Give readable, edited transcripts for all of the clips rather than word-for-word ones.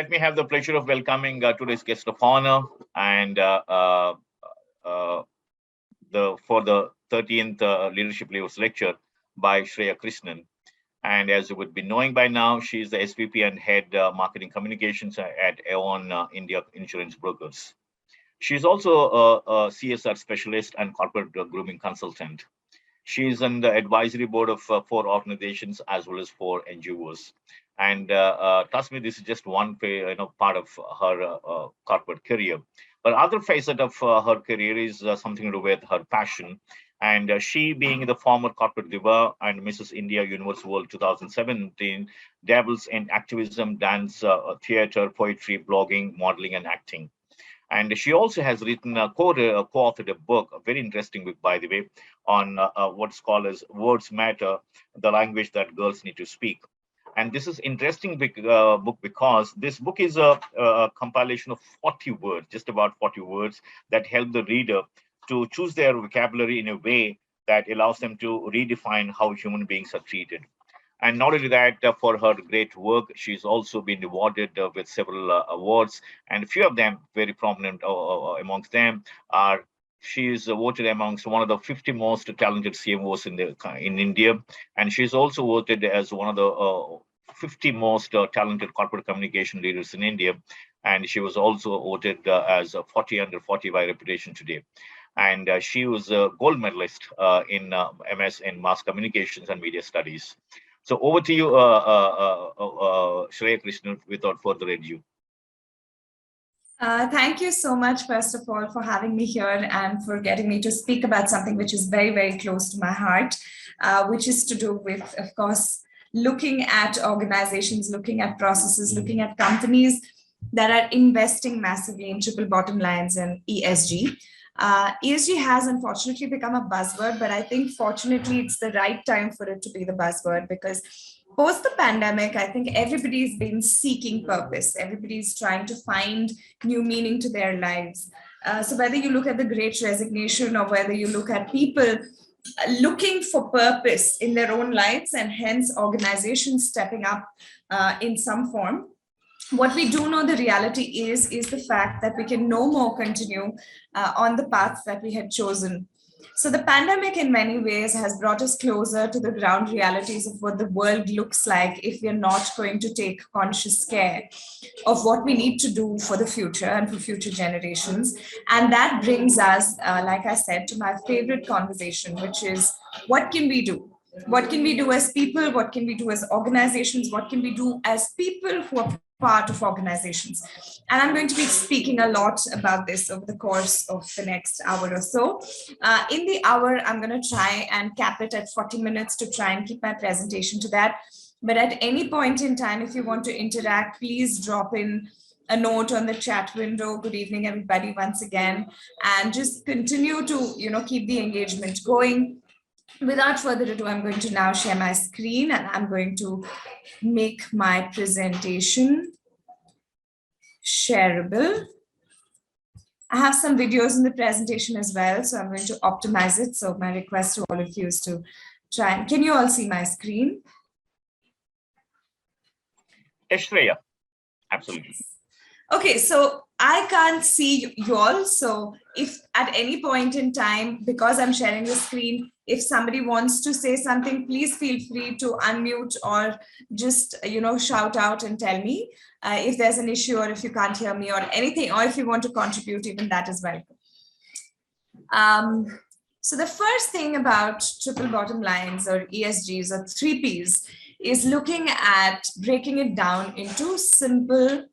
Let me have the pleasure of welcoming today's guest of honor and for the 13th Leadership Levels Lecture by Shreya Krishnan. And as you would be knowing by now, she is the SVP and Head Marketing Communications at AON India Insurance Brokers. She is also a CSR specialist and corporate grooming consultant. She is on the advisory board of 4 organizations as well as 4 NGOs. And trust me, this is just one part of her corporate career. But other facet of her career is something to do with her passion. And she, being the former corporate diva and Mrs. India Universe World 2017, dabbles in activism, dance, theater, poetry, blogging, modeling, and acting. And she also has written co-authored a book, a very interesting book, by the way, on what's called as Words Matter, the language that girls need to speak. And this is interesting book because this book is a compilation of 40 words, just about 40 words that help the reader to choose their vocabulary in a way that allows them to redefine how human beings are treated. And not only that, for her great work, she's also been awarded with several awards, and a few of them very prominent amongst them are she is voted amongst one of the 50 most talented CMOs in India, and she's also voted as one of the 50 most talented corporate communication leaders in India, and she was also voted as a 40 under 40 by Reputation Today. And she was a gold medalist in MS in Mass Communications and Media Studies. So over to you, Shreya Krishnan, without further ado. Thank you so much, first of all, for having me here and for getting me to speak about something which is very, very close to my heart, which is to do with, of course, looking at organizations, looking at processes, looking at companies that are investing massively in triple bottom lines and ESG. ESG has unfortunately become a buzzword, but I think fortunately it's the right time for it to be the buzzword, because post the pandemic, I think everybody's been seeking purpose. Everybody's trying to find new meaning to their lives. So whether you look at the Great Resignation or whether you look at people looking for purpose in their own lives, and hence organizations stepping up in some form, what we do know the reality is the fact that we can no more continue on the path that we had chosen. So the pandemic in many ways has brought us closer to the ground realities of what the world looks like if we are not going to take conscious care of what we need to do for the future and for future generations. And that brings us, like I said, to my favorite conversation, which is what can we do? What can we do as people? What can we do as organizations? What can we do as people who are part of organizations? And I'm going to be speaking a lot about this over the course of the next hour or so. In the hour, I'm going to try and cap it at 40 minutes to try and keep my presentation to that. But at any point in time, if you want to interact, please drop in a note on the chat window. Good evening, everybody, once again, and just continue to, keep the engagement going. Without further ado, I'm going to now share my screen and I'm going to make my presentation shareable. I have some videos in the presentation as well, so I'm going to optimize it. So my request to all of you is to try and, can you all see my screen? Yes, Shreya, absolutely. Okay, so I can't see you all. So if at any point in time, because I'm sharing the screen, if somebody wants to say something, please feel free to unmute or just, shout out and tell me if there's an issue or if you can't hear me or anything, or if you want to contribute, even that is welcome. So the first thing about triple bottom lines or ESGs or 3Ps is looking at breaking it down into simple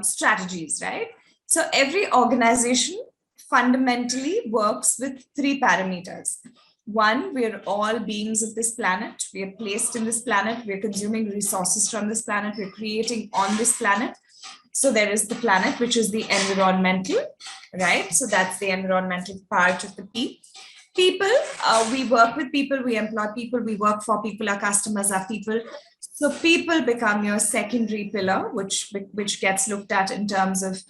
strategies, right? So every organization fundamentally works with 3 parameters. One, we are all beings of this planet. We are placed in this planet. We are consuming resources from this planet. We're creating on this planet. So there is the planet, which is the environmental, right? So that's the environmental part of the P. People, we work with people, we employ people, we work for people, our customers are people. So people become your secondary pillar, which gets looked at in terms of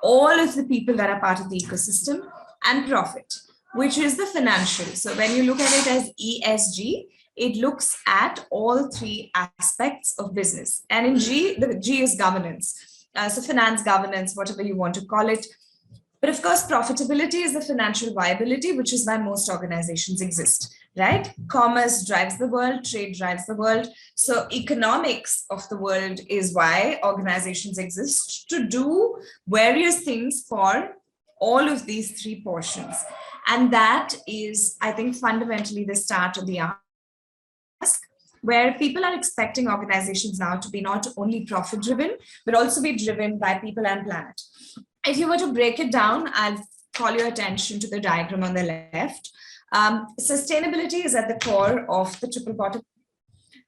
all of the people that are part of the ecosystem, and profit, which is the financial. So when you look at it as ESG, it looks at all 3 aspects of business. And in G, the G is governance. So finance, governance, whatever you want to call it. But of course, profitability is the financial viability, which is why most organizations exist, right? Commerce drives the world, trade drives the world. So economics of the world is why organizations exist, to do various things for all of these three portions. And that is, I think, fundamentally the start of the ask, where people are expecting organizations now to be not only profit driven, but also be driven by people and planet. If you were to break it down, I'll call your attention to the diagram on the left. Sustainability is at the core of the triple bottom.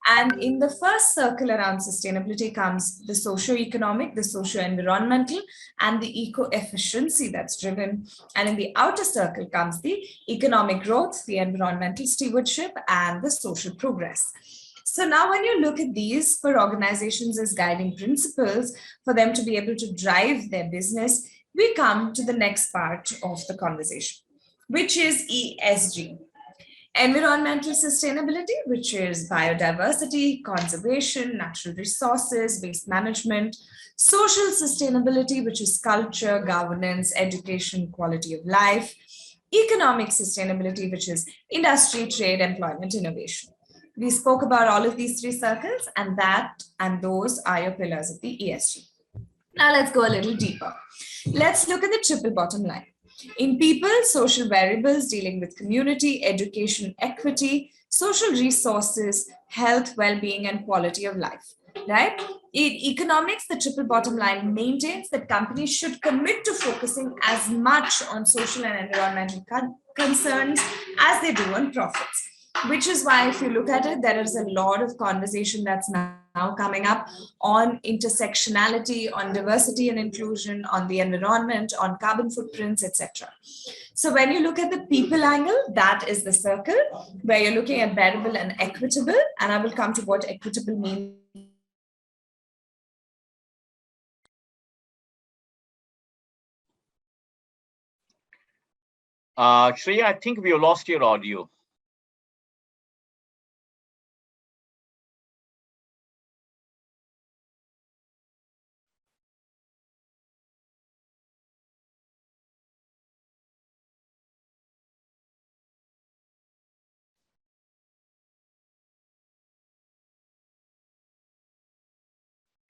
And in the first circle around sustainability comes the socio-economic, the socio-environmental, and the eco-efficiency that's driven. And in the outer circle comes the economic growth, the environmental stewardship, and the social progress. So now when you look at these for organizations as guiding principles for them to be able to drive their business, we come to the next part of the conversation, which is ESG. Environmental sustainability, which is biodiversity, conservation, natural resources, waste management. Social sustainability, which is culture, governance, education, quality of life. Economic sustainability, which is industry, trade, employment, innovation. We spoke about all of these three circles, and those are your pillars of the ESG. Now let's go a little deeper. Let's look at the triple bottom line. In people, social variables dealing with community, education, equity, social resources, health, well-being, and quality of life, right? In economics, the triple bottom line maintains that companies should commit to focusing as much on social and environmental concerns as they do on profits. Which is why, if you look at it, there is a lot of conversation that's now coming up on intersectionality, on diversity and inclusion, on the environment, on carbon footprints, etc. So when you look at the people angle, that is the circle where you're looking at bearable and equitable. And I will come to what equitable means. Shreya, I think we lost your audio.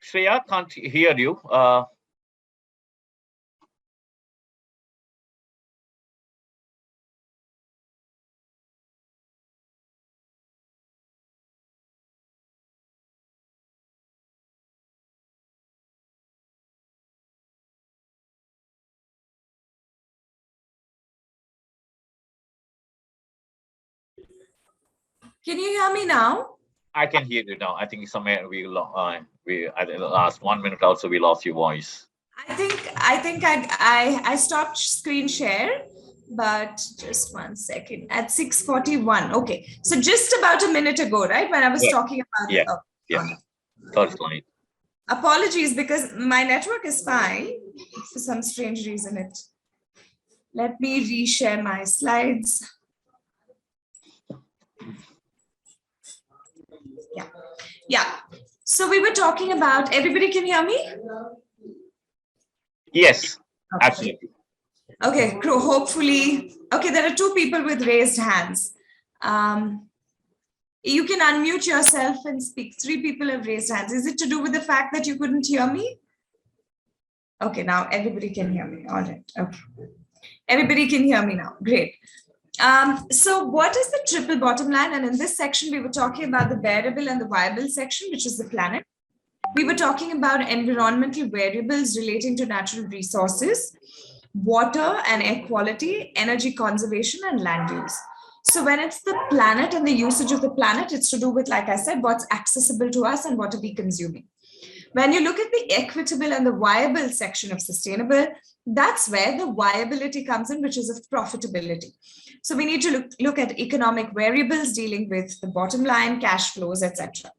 Shreya, can't hear you. Can you hear me now? I can hear you now. I think somewhere at the last 1 minute also we lost your voice. I think I stopped screen share, but just 1 second at 6:41. Okay, so just about a minute ago, right, when I was talking about Third slide. Apologies, because my network is fine. For some strange reason, let me reshare my slides. Yeah. So we were talking about, everybody can hear me? Yes, absolutely. Okay, hopefully. Okay, there are 2 people with raised hands. You can unmute yourself and speak. 3 people have raised hands. Is it to do with the fact that you couldn't hear me? Okay, now everybody can hear me. All right. Okay. Everybody can hear me now. Great. So what is the triple bottom line? And in this section, we were talking about the bearable and the viable section, which is the planet. We were talking about environmental variables relating to natural resources, water and air quality, energy conservation, and land use. So when it's the planet and the usage of the planet, it's to do with, like I said, what's accessible to us and what are we consuming. When you look at the equitable and the viable section of sustainable, that's where the viability comes in, which is of profitability. So we need to look at economic variables dealing with the bottom line, cash flows, etc.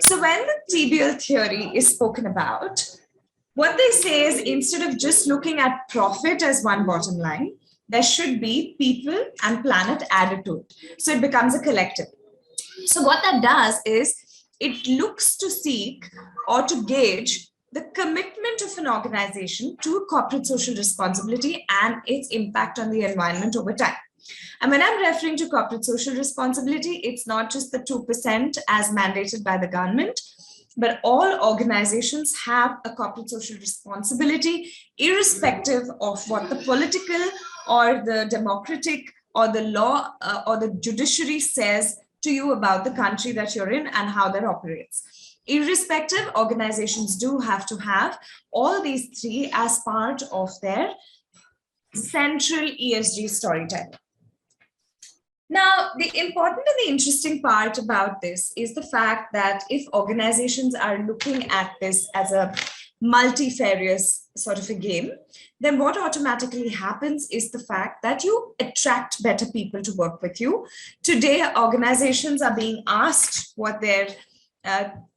So when the TBL theory is spoken about, what they say is, instead of just looking at profit as one bottom line, there should be people and planet added to it. So it becomes a collective. So what that does is, it looks to seek or to gauge the commitment of an organization to corporate social responsibility and its impact on the environment over time. And when I'm referring to corporate social responsibility, it's not just the 2% as mandated by the government, but all organizations have a corporate social responsibility, irrespective of what the political or the democratic or the law or the judiciary says to you about the country that you're in and how that operates. Irrespective, organizations do have to have all these three as part of their central ESG storytelling. Now, the important and the interesting part about this is the fact that if organizations are looking at this as a multifarious sort of a game, then what automatically happens is the fact that you attract better people to work with you. Today, organizations are being asked what their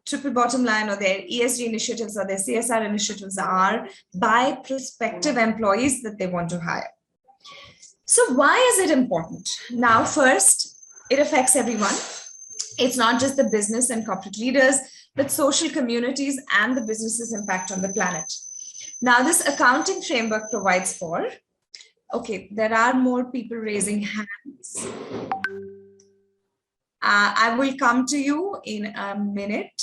triple bottom line or their ESG initiatives or their CSR initiatives are by prospective employees that they want to hire. So why is it important? Now, first, it affects everyone. It's not just the business and corporate leaders, but social communities and the business's impact on the planet. Now, this accounting framework provides for, okay, there are more people raising hands. I will come to you in a minute.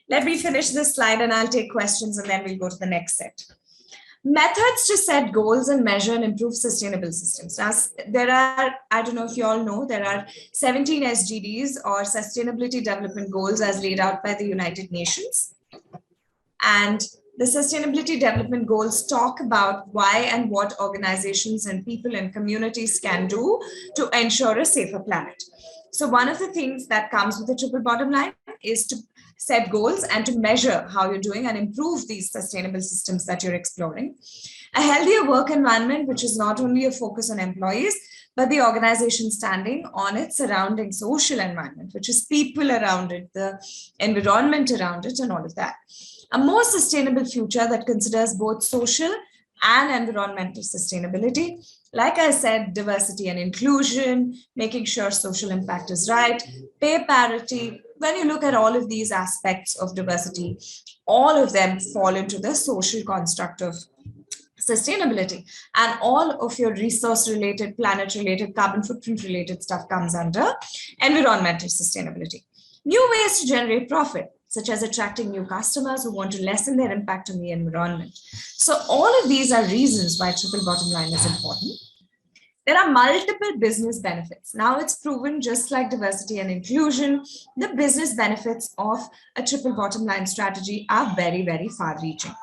Let me finish this slide and I'll take questions and then we'll go to the next set. Methods to set goals and measure and improve sustainable systems. Now, there are, I don't know if you all know, there are 17 SDGs or Sustainability Development Goals as laid out by the United Nations. And the Sustainability Development Goals talk about why and what organizations and people and communities can do to ensure a safer planet. So one of the things that comes with the triple bottom line is to set goals and to measure how you're doing and improve these sustainable systems that you're exploring. A healthier work environment, which is not only a focus on employees, but the organization standing on its surrounding social environment, which is people around it, the environment around it, and all of that. A more sustainable future that considers both social and environmental sustainability. Like I said, diversity and inclusion, making sure social impact is right, pay parity. When you look at all of these aspects of diversity, all of them fall into the social construct of sustainability, and all of your resource related, planet related, carbon footprint related stuff comes under environmental sustainability. New ways to generate profit, such as attracting new customers who want to lessen their impact on the environment. So all of these are reasons why triple bottom line is important. There are multiple business benefits. Now it's proven, just like diversity and inclusion, the business benefits of a triple bottom line strategy are very, very far reaching.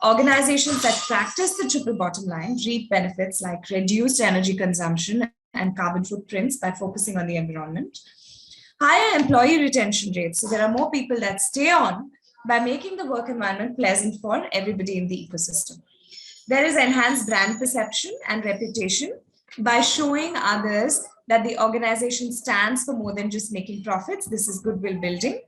Organizations that practice the triple bottom line reap benefits like reduced energy consumption and carbon footprints by focusing on the environment. Higher employee retention rates. So there are more people that stay on by making the work environment pleasant for everybody in the ecosystem. There is enhanced brand perception and reputation by showing others that the organization stands for more than just making profits. This is goodwill building.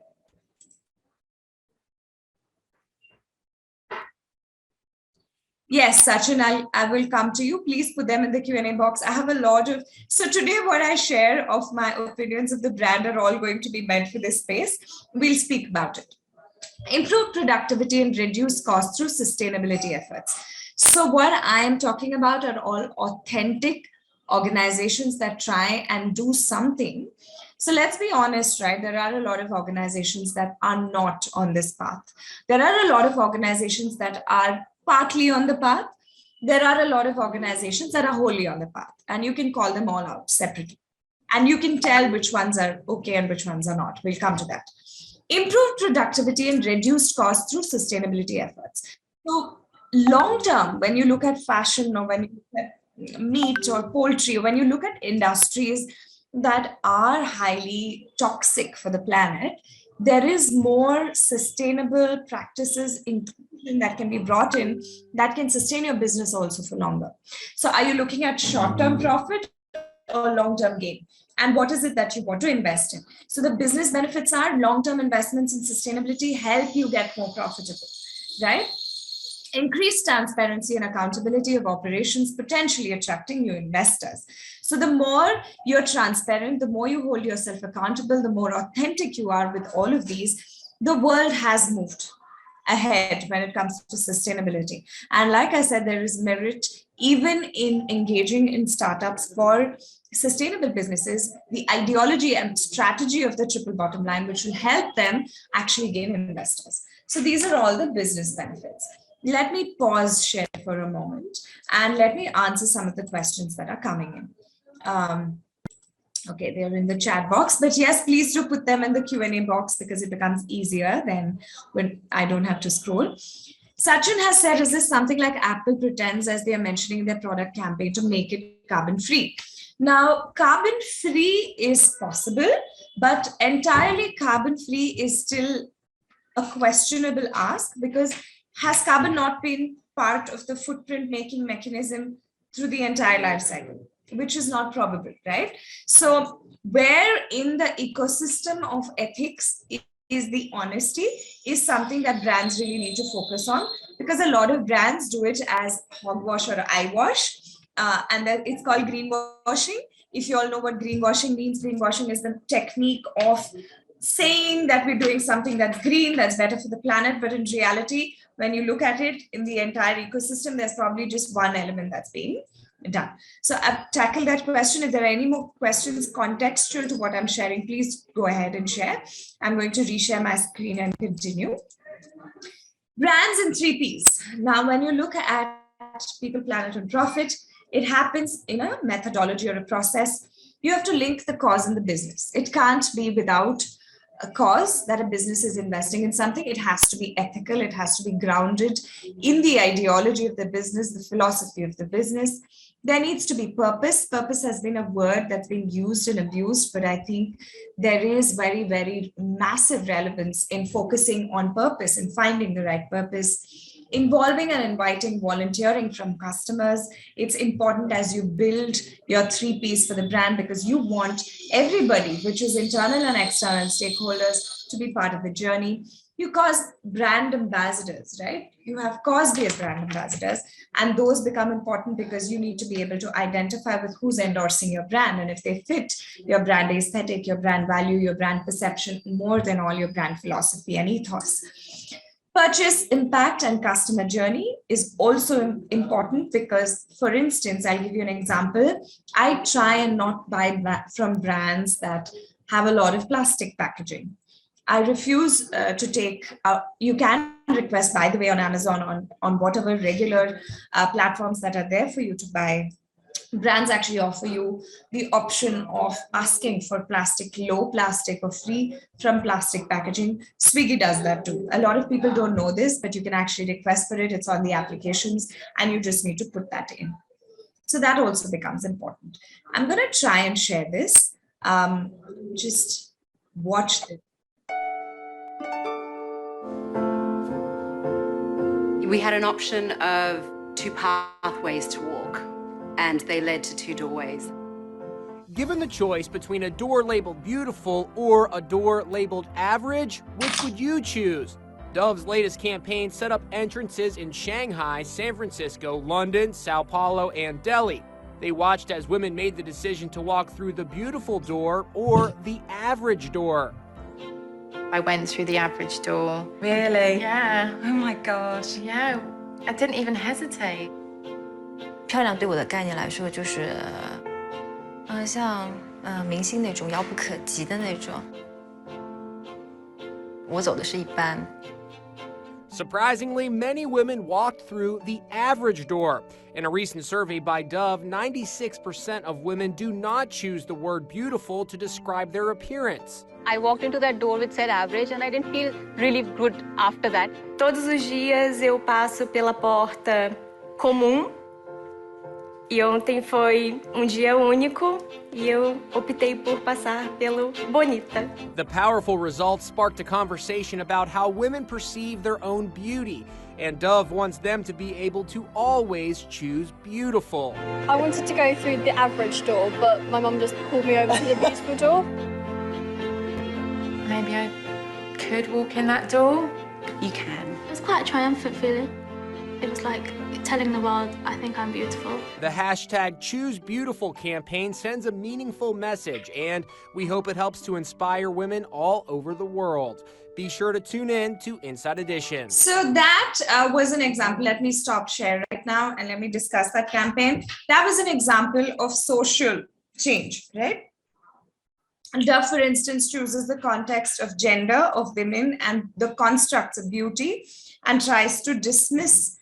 Yes, Sachin, I will come to you. Please put them in the Q&A box. I have a lot of, so today what I share of my opinions of the brand are all going to be meant for this space. We'll speak about it. Improve productivity and reduce costs through sustainability efforts. So what I am talking about are all authentic organizations that try and do something. So let's be honest, right? There are a lot of organizations that are not on this path. There are a lot of organizations that are partly on the path. There are a lot of organizations that are wholly on the path, and you can call them all out separately. And you can tell which ones are okay and which ones are not. We'll come to that. Improve productivity and reduced costs through sustainability efforts. So long term, when you look at fashion or when you look at meat or poultry, when you look at industries that are highly toxic for the planet, there is more sustainable practices that can be brought in that can sustain your business also for longer. So are you looking at short-term profit or long-term gain? And what is it that you want to invest in? So the business benefits are long-term investments in sustainability help you get more profitable, right? Increased transparency and accountability of operations, potentially attracting new investors. So the more you're transparent, the more you hold yourself accountable, the more authentic you are with all of these, the world has moved. ahead when it comes to sustainability. And like I said, there is merit even in engaging in startups for sustainable businesses, the ideology and strategy of the triple bottom line, which will help them actually gain investors. So these are all the business benefits. Let me pause share for a moment and let me answer some of the questions that are coming in. Okay, they're in the chat box, but yes, please do put them in the Q&A box because it becomes easier then when I don't have to scroll. Sachin has said, is this something like Apple pretends as they are mentioning in their product campaign to make it carbon free? Now, carbon free is possible, but entirely carbon free is still a questionable ask because has carbon not been part of the footprint making mechanism through the entire life cycle, which is not probable, right? So where in the ecosystem of ethics is the honesty is something that brands really need to focus on, because a lot of brands do it as hogwash or eyewash, and that it's called greenwashing. If you all know what greenwashing means, greenwashing is the technique of saying that we're doing something that's green, that's better for the planet, but in reality, when you look at it in the entire ecosystem, there's probably just one element that's being done. So I've tackled that question. If there are any more questions contextual to what I'm sharing, please go ahead and share. I'm going to reshare my screen and continue. Brands in 3 Ps. Now, when you look at people, planet, and profit, it happens in a methodology or a process. You have to link the cause and the business. It can't be without a cause that a business is investing in something. It has to be ethical. It has to be grounded in the ideology of the business, the philosophy of the business. There needs to be purpose. Purpose has been a word that's been used and abused, but I think there is very, very massive relevance in focusing on purpose and finding the right purpose. Involving and inviting volunteering from customers. It's important as you build your 3 Ps for the brand, because you want everybody, which is internal and external stakeholders, to be part of the journey. You cause brand ambassadors, right? You have cause-based brand ambassadors, and those become important because you need to be able to identify with who's endorsing your brand, and if they fit your brand aesthetic, your brand value, your brand perception, more than all your brand philosophy and ethos. Purchase impact and customer journey is also important because, for instance, I'll give you an example. I try and not buy from brands that have a lot of plastic packaging. I refuse to take, you can request, by the way, on Amazon, on whatever regular platforms that are there for you to buy. Brands actually offer you the option of asking for plastic, low plastic or free from plastic packaging. Swiggy does that too. A lot of people don't know this, but you can actually request for it. It's on the applications and you just need to put that in. So that also becomes important. I'm going to try and share this. Just watch this. We had an option of 2 pathways to walk, and they led to 2 doorways. Given the choice between a door labeled beautiful or a door labeled average, which would you choose? Dove's latest campaign set up entrances in Shanghai, San Francisco, London, Sao Paulo, and Delhi. They watched as women made the decision to walk through the beautiful door or the average door. I went through the average door. Really? Yeah. Oh my God. Yeah. I didn't even hesitate. 漂亮对我的概念来说，就是，像明星那种遥不可及的那种。我走的是一般。Surprisingly, many women walked through the average door. In a recent survey by Dove, 96% of women do not choose the word beautiful to describe their appearance. I walked into that door which said average and I didn't feel really good after that. Todos os dias eu passo pela porta comum e ontem foi dia único e eu optei por passar pelo bonita. The powerful results sparked a conversation about how women perceive their own beauty, and Dove wants them to be able to always choose beautiful. I wanted to go through the average door, but my mum just pulled me over to the beautiful door. Maybe I could walk in that door. You can. It was quite a triumphant feeling. It was like telling the world, I think I'm beautiful. The hashtag #ChooseBeautiful campaign sends a meaningful message, and we hope it helps to inspire women all over the world. Be sure to tune in to Inside Edition. So that was an example. Let me stop share right now and let me discuss that campaign. That was an example of social change, right? Dove, for instance, chooses the context of gender, of women, and the constructs of beauty and tries to dismiss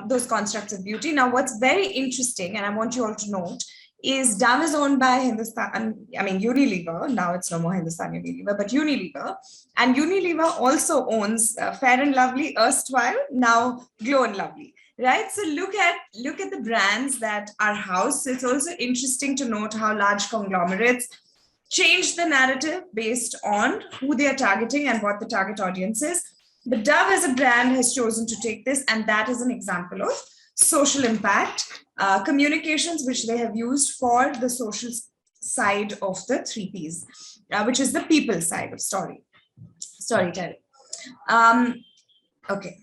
those constructs of beauty. Now, what's very interesting, and I want you all to note, is Dove is owned by Unilever. Now it's no more Hindustan Unilever, but Unilever. And Unilever also owns Fair and Lovely, erstwhile, now Glow and Lovely. Right, so look at the brands that are housed. It's also interesting to note how large conglomerates change the narrative based on who they are targeting and what the target audience is. But Dove as a brand has chosen to take this, and that is an example of social impact communications, which they have used for the social side of the 3 Ps, which is the people side of storytelling. Okay.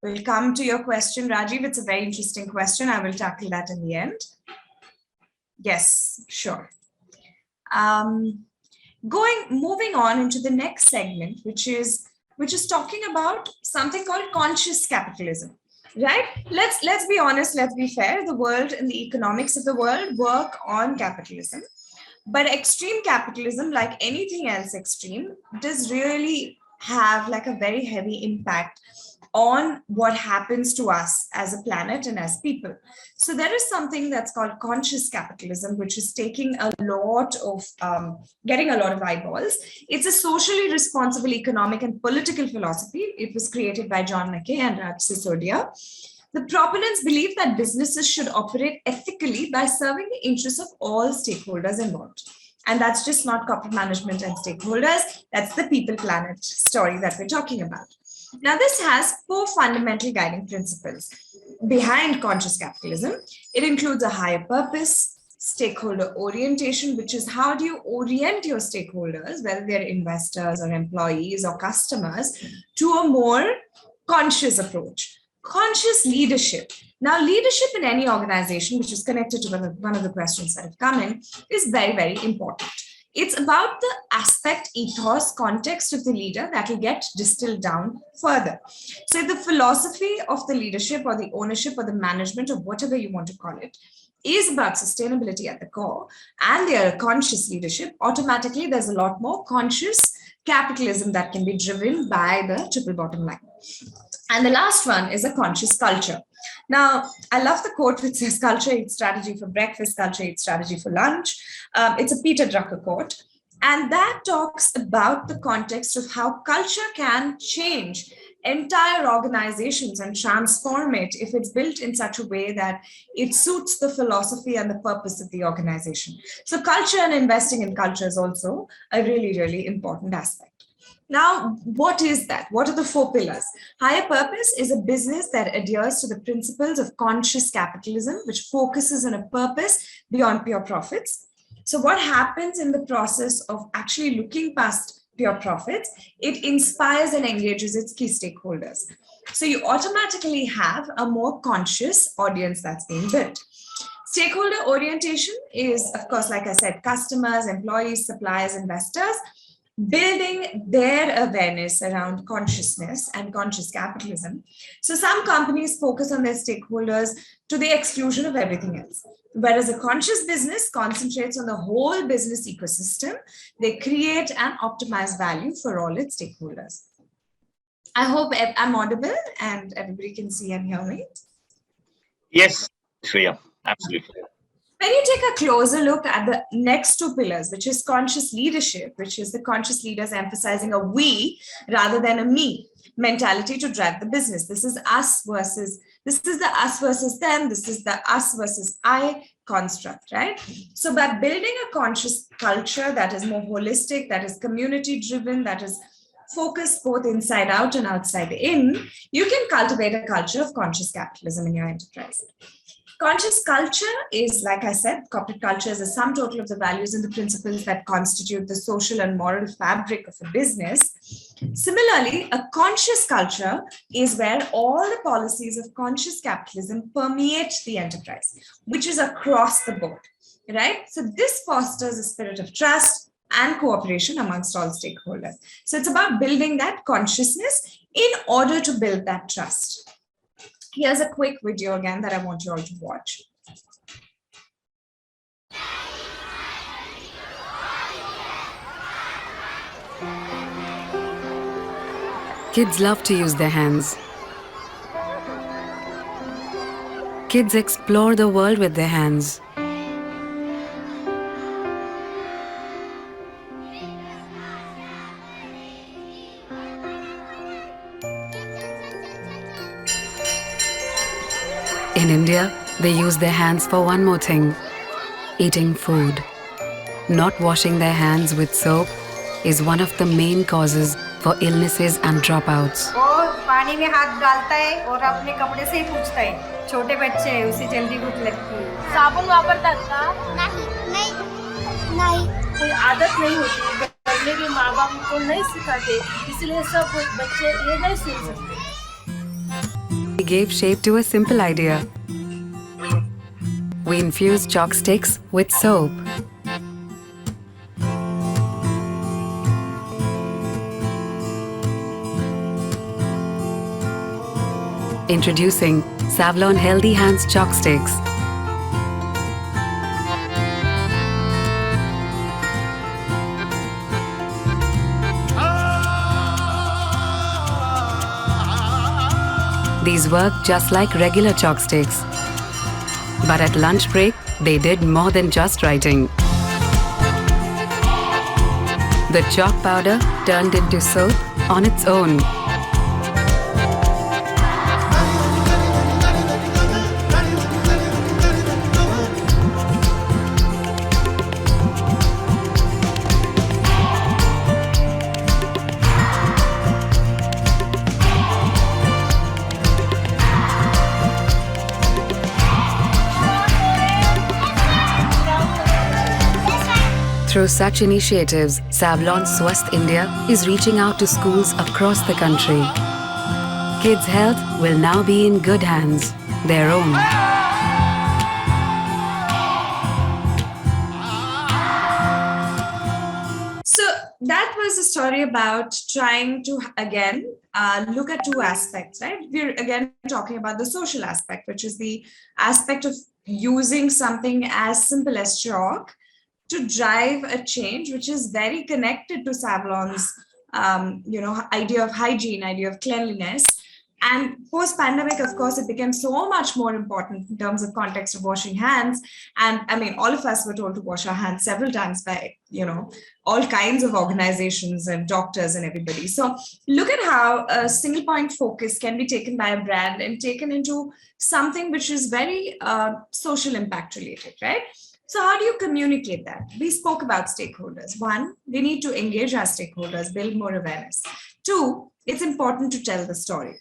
We'll come to your question, Rajiv. It's a very interesting question. I will tackle that in the end. Yes, sure. Moving on into the next segment, which is talking about something called conscious capitalism, right? Let's be honest, let's be fair. The world and the economics of the world work on capitalism, but extreme capitalism, like anything else extreme, does really have like a very heavy impact on what happens to us as a planet and as people. So there is something that's called conscious capitalism, which is taking a lot of, getting a lot of eyeballs. It's a socially responsible economic and political philosophy. It was created by John Mackay and Raj Sisodia. The proponents believe that businesses should operate ethically by serving the interests of all stakeholders involved. And that's just not corporate management and stakeholders. That's the people planet story that we're talking about. Now, this has 4 fundamental guiding principles behind conscious capitalism. It includes a higher purpose, stakeholder orientation, which is how do you orient your stakeholders, whether they're investors or employees or customers, to a more conscious approach. Conscious leadership. Now, leadership in any organization, which is connected to one of the questions that have come in, is very, very important. It's about the aspect, ethos, context of the leader that will get distilled down further. So if the philosophy of the leadership or the ownership or the management or whatever you want to call it is about sustainability at the core, and they are a conscious leadership, automatically there's a lot more conscious capitalism that can be driven by the triple bottom line. And the last one is a conscious culture. Now, I love the quote which says, culture eats strategy for breakfast, culture eats strategy for lunch. It's a Peter Drucker quote. And that talks about the context of how culture can change entire organizations and transform it if it's built in such a way that it suits the philosophy and the purpose of the organization. So culture and investing in culture is also a really, really important aspect. Now, what is that? What are the 4 pillars? Higher purpose is a business that adheres to the principles of conscious capitalism, which focuses on a purpose beyond pure profits. So what happens in the process of actually looking past pure profits? It inspires and engages its key stakeholders. So you automatically have a more conscious audience that's being built. Stakeholder orientation is, of course, like I said, customers, employees, suppliers, investors, building their awareness around consciousness and conscious capitalism. So some companies focus on their stakeholders to the exclusion of everything else. Whereas a conscious business concentrates on the whole business ecosystem, they create and optimize value for all its stakeholders. I hope I'm audible and everybody can see and hear me. Yes, Shreya, absolutely. When you take a closer look at the next 2 pillars, which is conscious leadership, which is the conscious leaders emphasizing a we rather than a me mentality to drive the business. This is the us versus them. This is the us versus I construct, right? So by building a conscious culture that is more holistic, that is community driven, that is focused both inside out and outside in, you can cultivate a culture of conscious capitalism in your enterprise. Conscious culture is, like I said, corporate culture is a sum total of the values and the principles that constitute the social and moral fabric of a business. Similarly, a conscious culture is where all the policies of conscious capitalism permeate the enterprise, which is across the board, right? So this fosters a spirit of trust and cooperation amongst all stakeholders. So it's about building that consciousness in order to build that trust. Here's a quick video again that I want you all to watch. Kids love to use their hands. Kids explore the world with their hands. In India, they use their hands for one more thing: eating food. Not washing their hands with soap is one of the main causes for illnesses and dropouts. वो पानी में हाथ डालता है और अपने कपड़े से ही पूछता है। छोटे बच्चे हैं, उसे जल्दी भूख लगती है। साबुन वापरतात का? नहीं। कोई आदत नहीं होती, करने के माँ बाप को नहीं सिखाते, इसलिए सब बच्चे ये नहीं सीख सकते। We gave shape to a simple idea. We infused chalk sticks with soap. Introducing Savlon Healthy Hands Chalk Sticks. These work just like regular chalk sticks. But at lunch break, they did more than just writing. The chalk powder turned into soap on its own. Through such initiatives, Savlon Swasth India is reaching out to schools across the country. Kids' health will now be in good hands, their own. So that was a story about trying to, again, look at two aspects, right? We're again talking about the social aspect, which is the aspect of using something as simple as chalk to drive a change, which is very connected to Savlon's, idea of hygiene, idea of cleanliness. And post-pandemic, of course, it became so much more important in terms of context of washing hands. And I mean, all of us were told to wash our hands several times by, all kinds of organizations and doctors and everybody. So look at how a single point focus can be taken by a brand and taken into something which is very social impact related, right? So how do you communicate that? We spoke about stakeholders. One, we need to engage our stakeholders, build more awareness. Two, it's important to tell the story.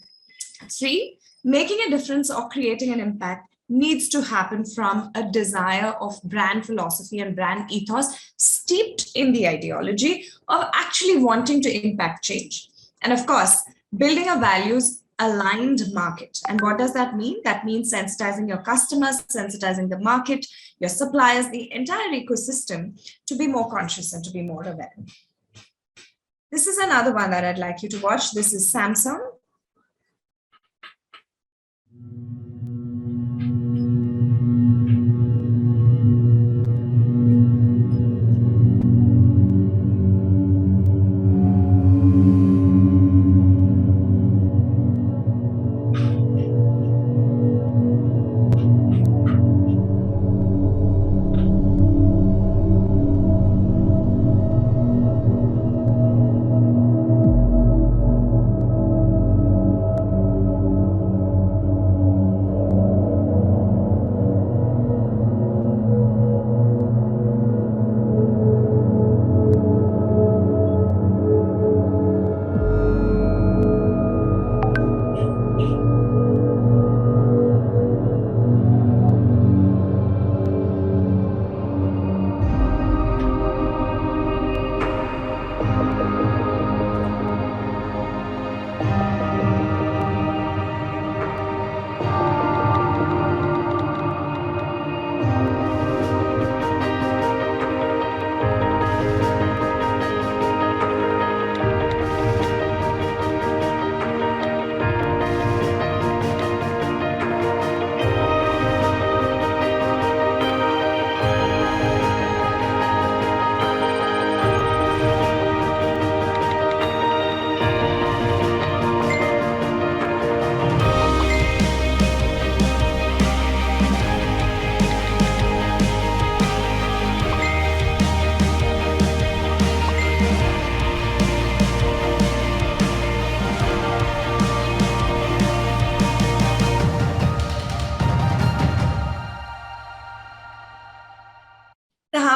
Three, making a difference or creating an impact needs to happen from a desire of brand philosophy and brand ethos steeped in the ideology of actually wanting to impact change. And of course, building a values aligned market. And what does that mean? That means sensitizing your customers, sensitizing the market, your suppliers, the entire ecosystem to be more conscious and to be more aware. This is another one that I'd like you to watch. This is Samsung.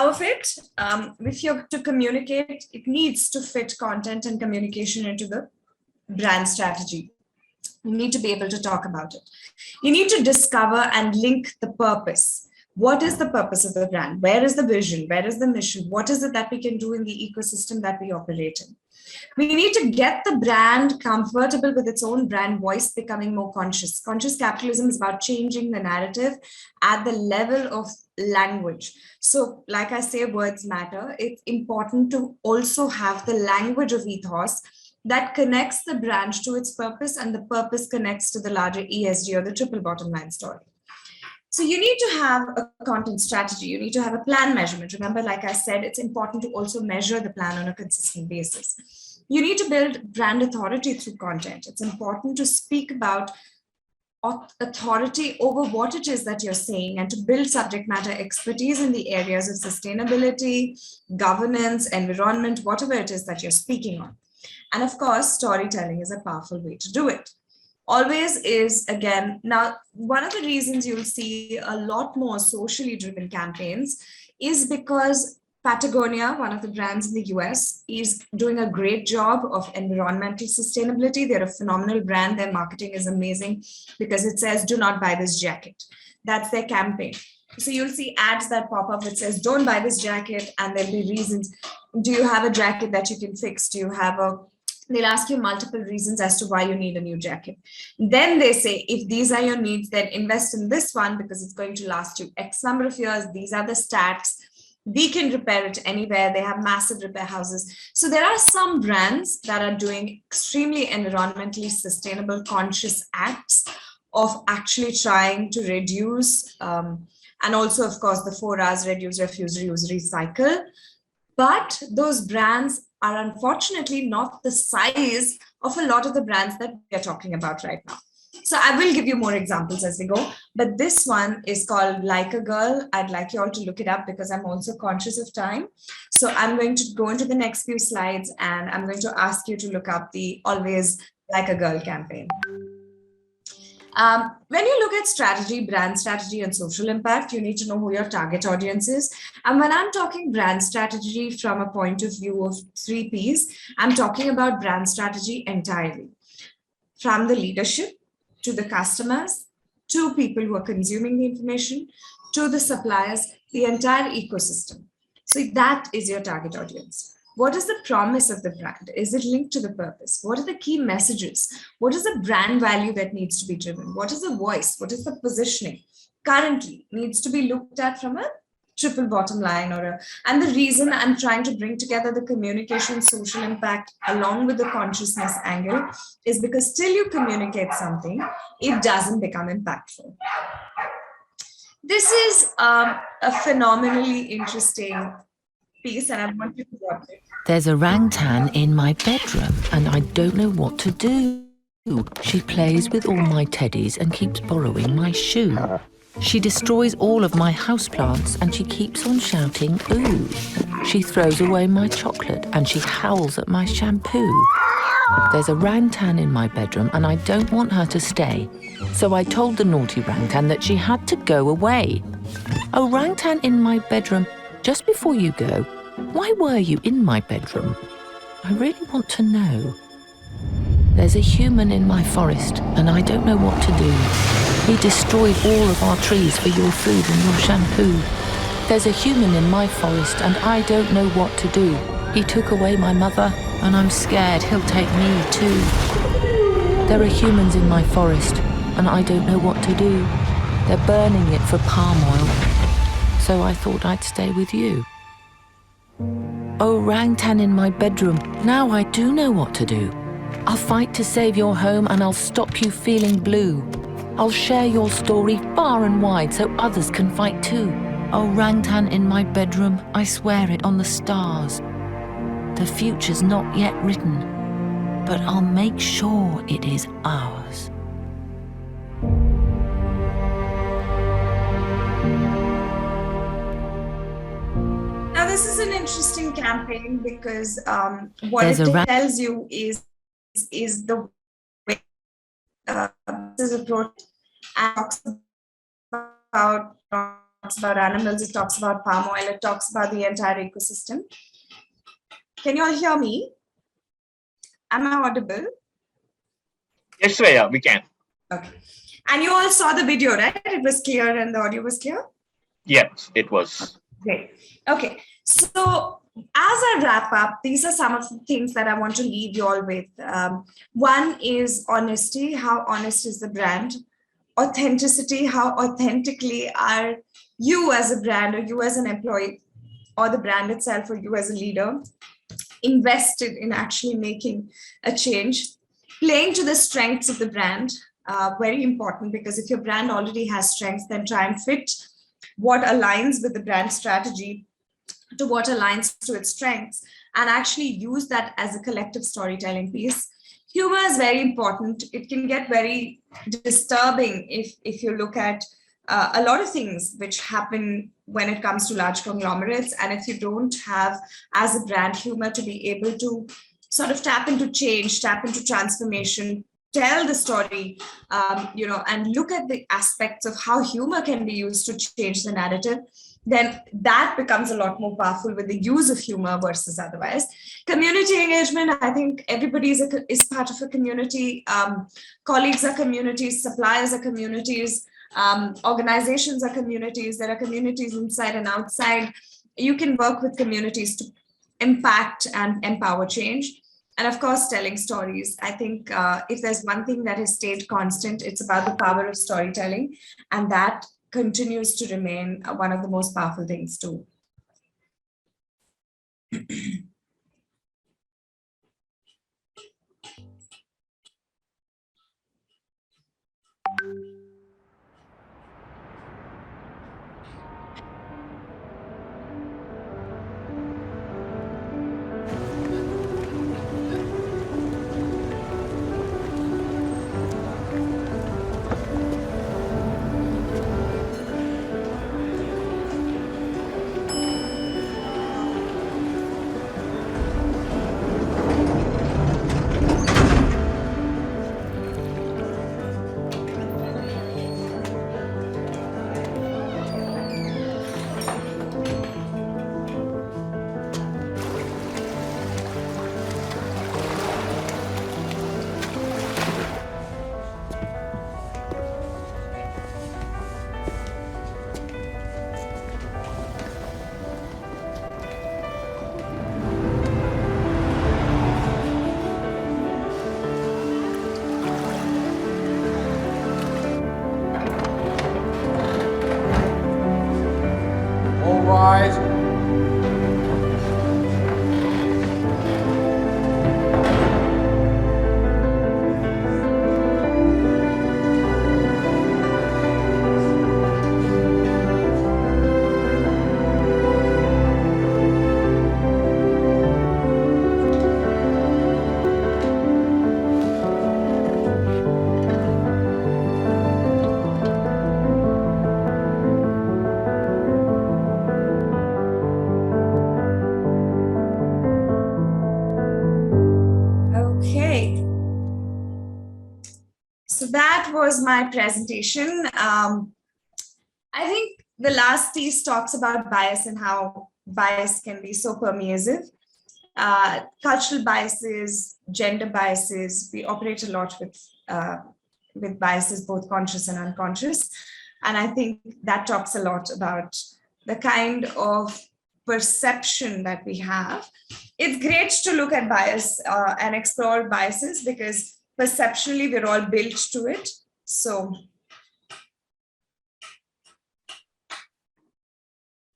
of it, if you're to communicate, it needs to fit content and communication into the brand strategy. You need to be able to talk about it. You need to discover and link the purpose. What is the purpose of the brand? Where is the vision? Where is the mission? What is it that we can do in the ecosystem that we operate in? We need to get the brand comfortable with its own brand voice, becoming more conscious. Conscious capitalism is about changing the narrative at the level of language. So, like I say, words matter. It's important to also have the language of ethos that connects the brand to its purpose, and the purpose connects to the larger ESG or the triple bottom line story. So you need to have a content strategy. You need to have a plan measurement. Remember, like I said, it's important to also measure the plan on a consistent basis. You need to build brand authority through content. It's important to speak about authority over what it is that you're saying, and to build subject matter expertise in the areas of sustainability, governance, environment, whatever it is that you're speaking on. And of course, storytelling is a powerful way to do it. Always is, again, now, one of the reasons you'll see a lot more socially driven campaigns is because Patagonia, one of the brands in the US, is doing a great job of environmental sustainability. They're a phenomenal brand. Their marketing is amazing because it says, do not buy this jacket. That's their campaign. So you'll see ads that pop up that says, don't buy this jacket. And there'll be reasons. Do you have a jacket that you can fix? Do you have a They'll ask you multiple reasons as to why you need a new jacket. Then they say, if these are your needs, then invest in this one because it's going to last you X number of years. These are the stats. We can repair it anywhere. They have massive repair houses. So there are some brands that are doing extremely environmentally sustainable, conscious acts of actually trying to reduce, and also, of course, the 4 R's: reduce, refuse, reuse, recycle. But those brands are unfortunately not the size of a lot of the brands that we are talking about right now. So I will give you more examples as we go, but this one is called Like a Girl. I'd like you all to look it up because I'm also conscious of time. So I'm going to go into the next few slides and I'm going to ask you to look up the Always Like a Girl campaign. When you look at strategy, brand strategy, and social impact, you need to know who your target audience is. And when I'm talking brand strategy from a point of view of 3 Ps, I'm talking about brand strategy entirely. From the leadership, to the customers, to people who are consuming the information, to the suppliers, the entire ecosystem. So that is your target audience. What is the promise of the brand? Is it linked to the purpose? What are the key messages? What is the brand value that needs to be driven? What is the voice? What is the positioning? Currently needs to be looked at from a triple bottom line and the reason I'm trying to bring together the communication social impact along with the consciousness angle is because till you communicate something, it doesn't become impactful. This is a phenomenally interesting piece and I want you to watch it. There's a orangutan in my bedroom and I don't know what to do. She plays with all my teddies and keeps borrowing my shoe. She destroys all of my houseplants and she keeps on shouting, ooh. She throws away my chocolate and she howls at my shampoo. There's a orangutan in my bedroom and I don't want her to stay. So I told the naughty orangutan that she had to go away. Orangutan in my bedroom, just before you go, why were you in my bedroom? I really want to know. There's a human in my forest and I don't know what to do. He destroyed all of our trees for your food and your shampoo. There's a human in my forest and I don't know what to do. He took away my mother and I'm scared he'll take me too. There are humans in my forest and I don't know what to do. They're burning it for palm oil. So I thought I'd stay with you. Orangutan in my bedroom, now I do know what to do. I'll fight to save your home and I'll stop you feeling blue. I'll share your story far and wide so others can fight too. Orangutan in my bedroom, I swear it on the stars. The future's not yet written, but I'll make sure it is ours. Now, this is an interesting campaign because what it tells you is the way this approach and talks about talks about animals, it talks about palm oil, it talks about the entire ecosystem. Can you all hear me? Am I audible? Yes, Shreya, we can. Okay. And you all saw the video, right? It was clear and the audio was clear? Yes, it was. Great. Okay. So as I wrap up, these are some of the things that I want to leave you all with. One is honesty. How honest is the brand? Authenticity. How authentically are you as a brand, or you as an employee, or the brand itself, or you as a leader, invested in actually making a change? Playing to the strengths of the brand. Very important, because if your brand already has strengths, then try and fit what aligns with the brand strategy to what aligns to its strengths, and actually use that as a collective storytelling piece. Humor is very important. It can get very disturbing if you look at a lot of things which happen when it comes to large conglomerates, and if you don't have, as a brand, humor to be able to sort of tap into change, tap into transformation, tell the story, and look at the aspects of how humor can be used to change the narrative, then that becomes a lot more powerful with the use of humor versus otherwise. Community engagement, I think everybody is part of a community. Colleagues are communities, suppliers are communities, organizations are communities. There are communities inside and outside. You can work with communities to impact and empower change. And of course, telling stories. I think if there's one thing that has stayed constant, it's about the power of storytelling. And that continues to remain one of the most powerful things too. All rise. Okay. So that was my presentation. I think the last piece talks about bias and how bias can be so pervasive. Cultural biases, gender biases, we operate a lot with biases, both conscious and unconscious. And I think that talks a lot about the kind of perception that we have. It's great to look at bias and explore biases, because perceptually we're all built to it. So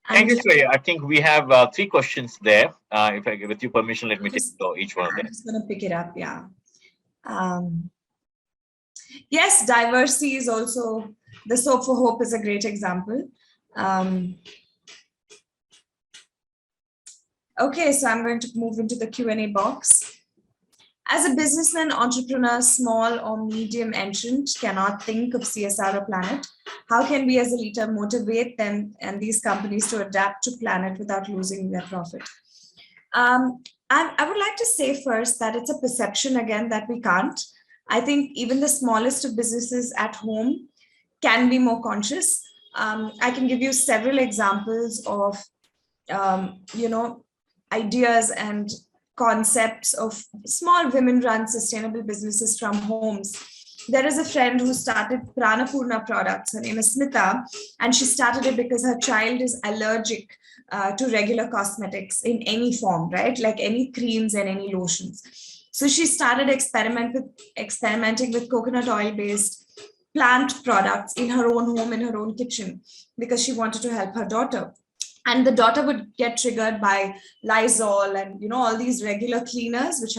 thank you, Shreya. I think we have 3 questions there. If I, with your permission, let me take each one of them. I'm just going to pick it up. Yeah. Yes, diversity is also, the Soap for Hope is a great example. Okay, so I'm going to move into the Q&A box. As a businessman, entrepreneur, small or medium entrant cannot think of CSR or planet. How can we as a leader motivate them and these companies to adapt to planet without losing their profit? I would like to say first that it's a perception again that we can't. I think even the smallest of businesses at home can be more conscious. I can give you several examples of, ideas and concepts of small women-run sustainable businesses from homes. There is a friend who started Pranapurna products. Her name is Smita, and she started it because her child is allergic to regular cosmetics in any form, right? Like any creams and any lotions. So she started experimenting with coconut oil-based plant products in her own home, in her own kitchen, because she wanted to help her daughter. And the daughter would get triggered by Lysol and all these regular cleaners, which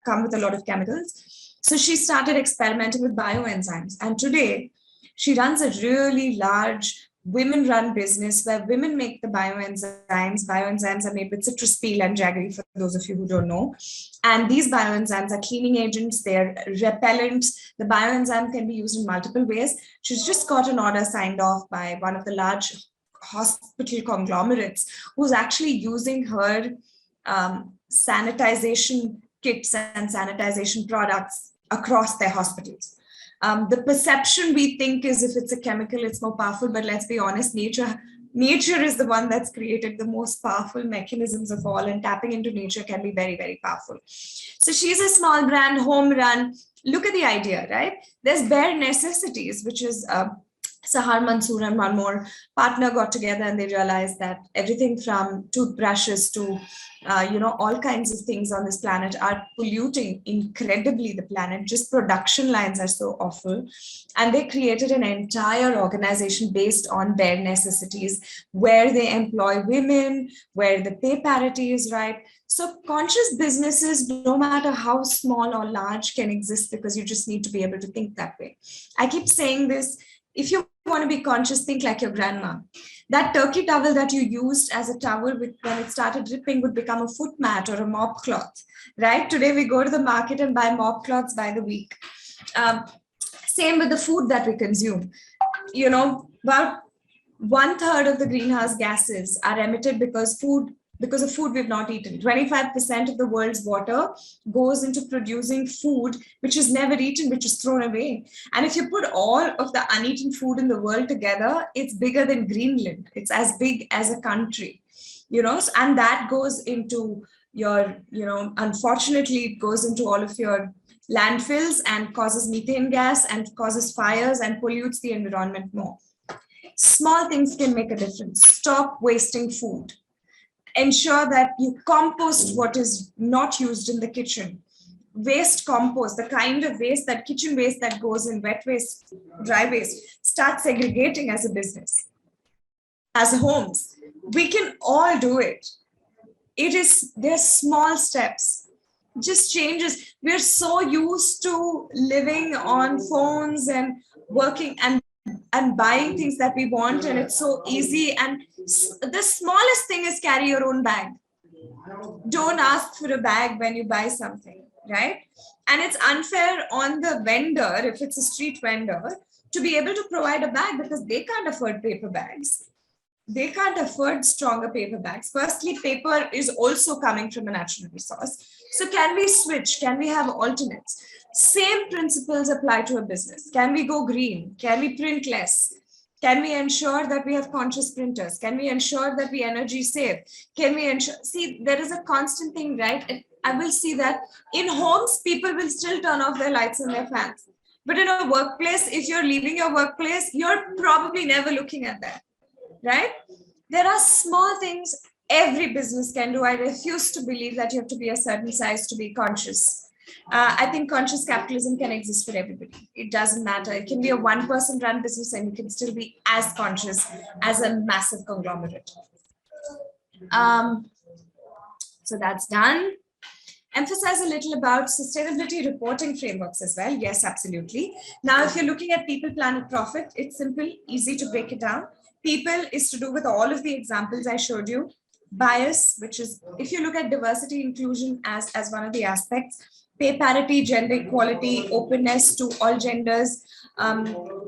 come with a lot of chemicals. So she started experimenting with bioenzymes. And today, she runs a really large women-run business where women make the bioenzymes. Bioenzymes are made with citrus peel and jaggery, for those of you who don't know. And these bioenzymes are cleaning agents, they're repellents. The bioenzyme can be used in multiple ways. She's just got an order signed off by one of the large hospital conglomerates who's actually using her sanitization kits and sanitization products across their hospitals. The perception we think is if it's a chemical, it's more powerful, but let's be honest, nature is the one that's created the most powerful mechanisms of all, and tapping into nature can be very, very powerful. So she's a small brand, home run. Look at the idea, right? There's bare necessities, which is Sahar Mansoor and one more partner got together and they realized that everything from toothbrushes to, all kinds of things on this planet are polluting incredibly the planet. Just production lines are so awful. And they created an entire organization based on bare necessities, where they employ women, where the pay parity is right. So conscious businesses, no matter how small or large, can exist because you just need to be able to think that way. I keep saying this. If you want to be conscious, think like your grandma. That turkey towel that you used as a towel when it started dripping would become a foot mat or a mop cloth, right? Today we go to the market and buy mop cloths by the week. Same with the food that we consume. About 1/3 of the greenhouse gases are emitted because of food we've not eaten. 25% of the world's water goes into producing food which is never eaten, which is thrown away. And if you put all of the uneaten food in the world together, it's bigger than Greenland. It's as big as a country, and that goes into your, unfortunately, it goes into all of your landfills and causes methane gas and causes fires and pollutes the environment more. Small things can make a difference. Stop wasting food. Ensure that you compost what is not used in the kitchen. Waste compost, the kind of waste, that kitchen waste that goes in wet waste, dry waste, start segregating as a business, as homes. We can all do it. There's small steps, just changes. We're so used to living on phones and working and buying things that we want, and it's so easy. And the smallest thing is carry your own bag. Don't ask for a bag when you buy something, right? And it's unfair on the vendor, if it's a street vendor, to be able to provide a bag because they can't afford paper bags. They can't afford stronger paper bags. Firstly, paper is also coming from a natural resource. So can we switch? Can we have alternates? Same principles apply to a business. Can we go green? Can we print less? Can we ensure that we have conscious printers? Can we ensure that we energy save? Can we ensure? See, there is a constant thing, right? And I will see that in homes, people will still turn off their lights and their fans. But in a workplace, if you're leaving your workplace, you're probably never looking at that, right? There are small things every business can do. I refuse to believe that you have to be a certain size to be conscious. I think conscious capitalism can exist for everybody. It doesn't matter. It can be a one-person run business and you can still be as conscious as a massive conglomerate. So that's done. Emphasize a little about sustainability reporting frameworks as well. Yes, absolutely. Now, if you're looking at people, planet, profit, it's simple, easy to break it down. People is to do with all of the examples I showed you. Bias, which is, if you look at diversity, inclusion as one of the aspects, pay parity, gender equality, openness to all genders,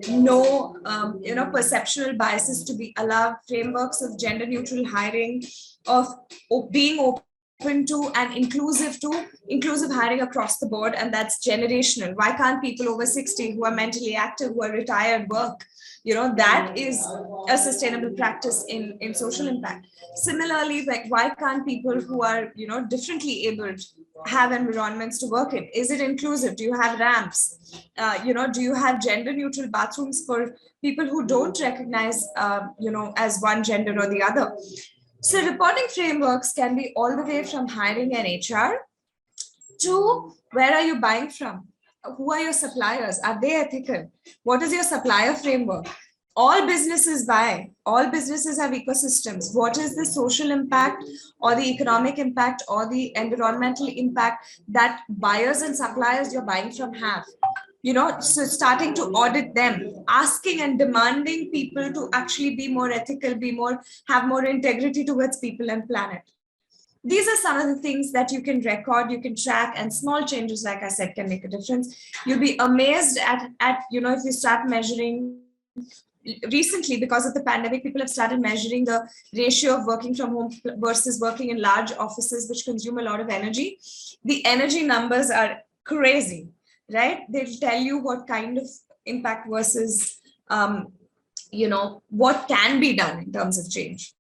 no perceptual biases to be allowed, frameworks of gender neutral hiring, of being open to and inclusive hiring across the board, and that's generational. Why can't people over 60 who are mentally active, who are retired, work? That is a sustainable practice in social impact. Similarly, like, why can't people who are, differently abled have environments to work in? Is it inclusive? Do you have ramps? Do you have gender neutral bathrooms for people who don't recognize, as one gender or the other? So reporting frameworks can be all the way from hiring an HR to where are you buying from? Who are your suppliers? Are they ethical? What is your supplier framework? All businesses buy, all businesses have ecosystems. What is the social impact or the economic impact or the environmental impact that buyers and suppliers you're buying from have? So starting to audit them, asking and demanding people to actually be more ethical, have more integrity towards people and planet. These are some of the things that you can record, you can track, and small changes, like I said, can make a difference. You'll be amazed at if you start measuring. Recently, because of the pandemic, people have started measuring the ratio of working from home versus working in large offices, which consume a lot of energy. The energy numbers are crazy, right? They'll tell you what kind of impact versus, what can be done in terms of change.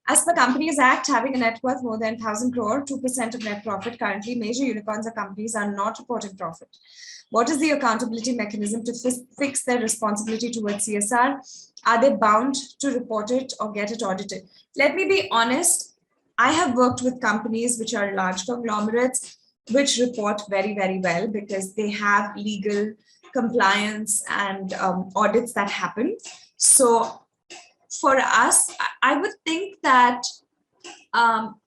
As per Companies Act, having a net worth more than 1,000 crore, 2% of net profit, currently major unicorns or companies are not reporting profit. What is the accountability mechanism to fix their responsibility towards CSR? Are they bound to report it or get it audited? Let me be honest. I have worked with companies which are large conglomerates, which report very, very well because they have legal compliance and audits that happen. So for us, I would think that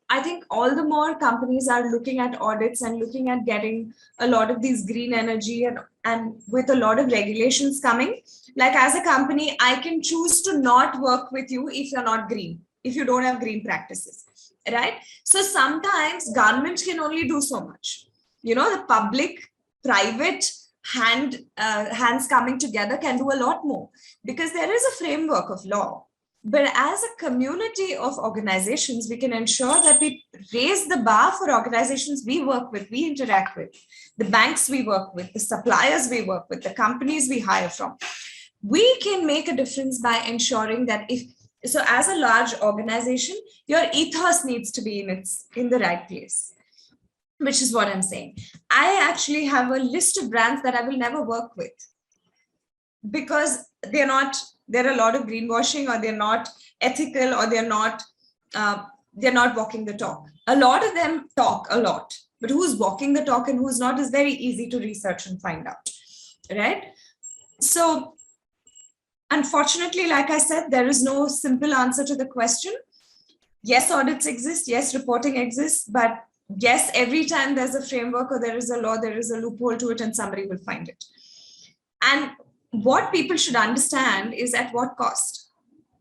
I think all the more companies are looking at audits and looking at getting a lot of these green energy and with a lot of regulations coming. Like, as a company, I can choose to not work with you if you're not green, if you don't have green practices, right? So sometimes government can only do so much. The public, private hands coming together can do a lot more because there is a framework of law. But as a community of organizations, we can ensure that we raise the bar for organizations we work with, we interact with, the banks we work with, the suppliers we work with, the companies we hire from. We can make a difference by ensuring that as a large organization, your ethos needs to be in the right place, which is what I'm saying. I actually have a list of brands that I will never work with because there are a lot of greenwashing, or they're not ethical, or they're not walking the talk. A lot of them talk a lot, but who's walking the talk and who's not is very easy to research and find out, right? So unfortunately, like I said, there is no simple answer to the question. Yes, audits exist. Yes, reporting exists. But yes, every time there's a framework or there is a law, there is a loophole to it and somebody will find it. And what people should understand is at what cost.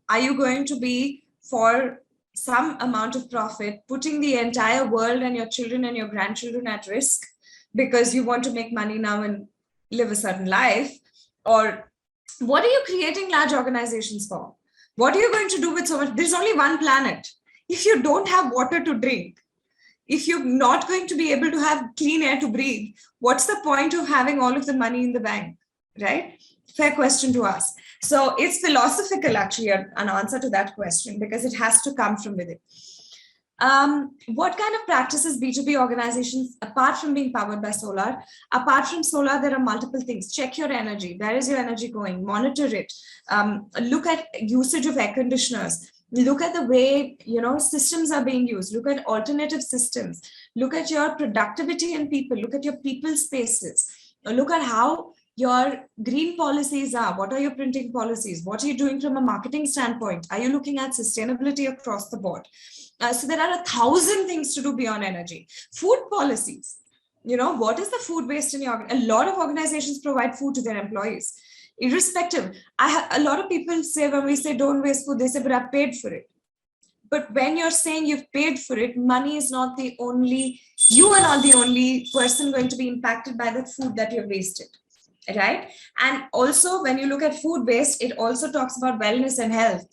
Are you going to be, for some amount of profit, putting the entire world and your children and your grandchildren at risk because you want to make money now and live a certain life? Or what are you creating large organizations for? What are you going to do with so much? There's only one planet. If you don't have water to drink, if you're not going to be able to have clean air to breathe, what's the point of having all of the money in the bank, right? Fair question to ask. So it's philosophical, actually, an answer to that question, because it has to come from within. What kind of practices B2B organizations, apart from being powered by solar? Apart from solar, there are multiple things. Check your energy. Where is your energy going? Monitor it. Look at usage of air conditioners. Look at the way, systems are being used. Look at alternative systems. Look at your productivity in people. Look at your people spaces. Look at how your green policies are. What are your printing policies? What are you doing from a marketing standpoint? Are you looking at sustainability across the board? So there are 1,000 things to do beyond energy. Food policies. What is the food waste in your? A lot of organizations provide food to their employees. Irrespective, a lot of people say, when we say don't waste food, they say, but I've paid for it. But when you're saying you've paid for it, money is not the only, you are not the only person going to be impacted by the food that you've wasted, right? And also, when you look at food waste, it also talks about wellness and health.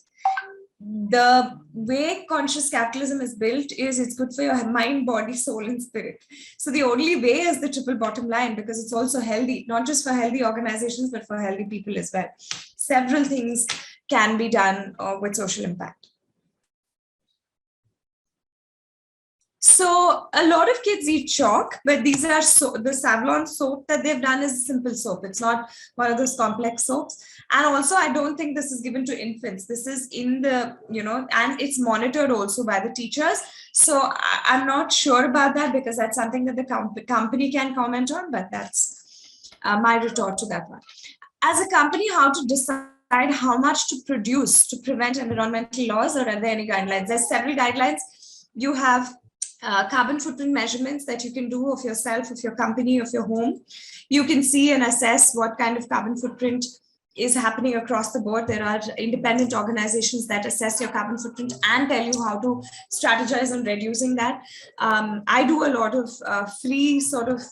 the way conscious capitalism is built is it's good for your mind, body, soul, and spirit. So the only way is the triple bottom line, because it's also healthy, not just for healthy organizations, but for healthy people as well. Several things can be done with social impact. So a lot of kids eat chalk, but these are the Savlon soap that they've done is simple soap. It's not one of those complex soaps. And also, I don't think this is given to infants. This is in the, and it's monitored also by the teachers. So I'm not sure about that, because that's something that the company can comment on, but that's my retort to that one. As a company, how to decide how much to produce to prevent environmental laws, or are there any guidelines? There's several guidelines. You have carbon footprint measurements that you can do of yourself, of your company, of your home. You can see and assess what kind of carbon footprint is happening across the board. There are independent organizations that assess your carbon footprint and tell you how to strategize on reducing that. I do a lot of free sort of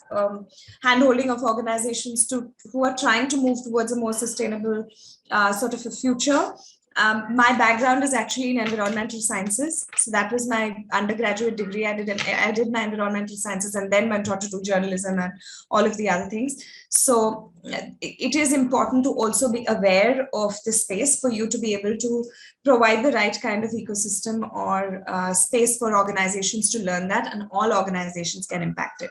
hand-holding of organizations who are trying to move towards a more sustainable sort of a future. My background is actually in environmental sciences. So that was my undergraduate degree. I did my environmental sciences and then went on to do journalism and all of the other things. So it is important to also be aware of the space for you to be able to provide the right kind of ecosystem or space for organizations to learn that, and all organizations can impact it.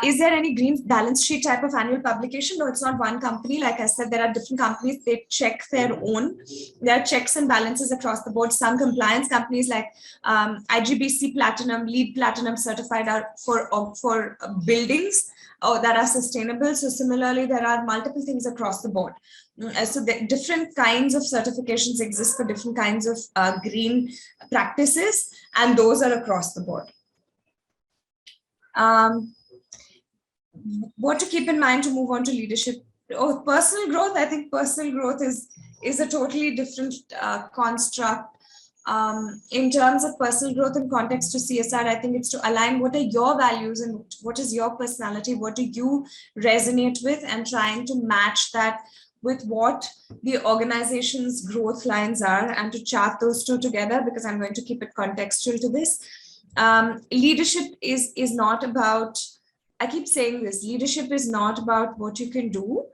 Is there any green balance sheet type of annual publication? No, it's not one company. Like I said, there are different companies. They check their own. There are checks and balances across the board. Some compliance companies like IGBC Platinum, LEED Platinum certified are for buildings that are sustainable. So similarly, there are multiple things across the board. So the different kinds of certifications exist for different kinds of green practices, and those are across the board. What to keep in mind to move on to leadership? Personal growth. I think personal growth is a totally different construct. In terms of personal growth in context to CSR, I think it's to align what are your values and what is your personality, what do you resonate with, and trying to match that with what the organization's growth lines are, and to chart those two together, because I'm going to keep it contextual to this. Leadership is not about, I keep saying this, leadership is not about what you can do,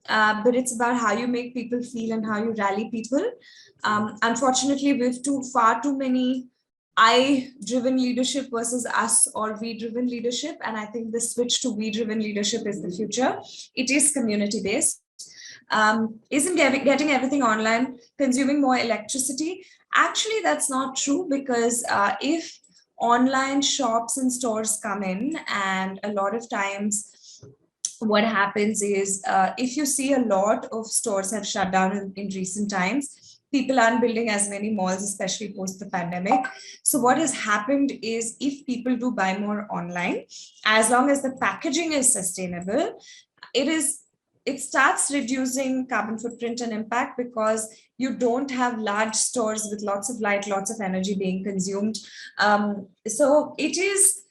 but it's about how you make people feel and how you rally people. Unfortunately, we have far too many I-driven leadership versus us or we-driven leadership. And I think the switch to we-driven leadership is the future. It is community-based. Isn't getting everything online consuming more electricity? Actually, that's not true, because if online shops and stores come in, and a lot of times what happens is if you see a lot of stores have shut down in recent times, people aren't building as many malls, especially post the pandemic. So what has happened is, if people do buy more online, as long as the packaging is sustainable, it starts reducing carbon footprint and impact, because you don't have large stores with lots of light, lots of energy being consumed. So it is,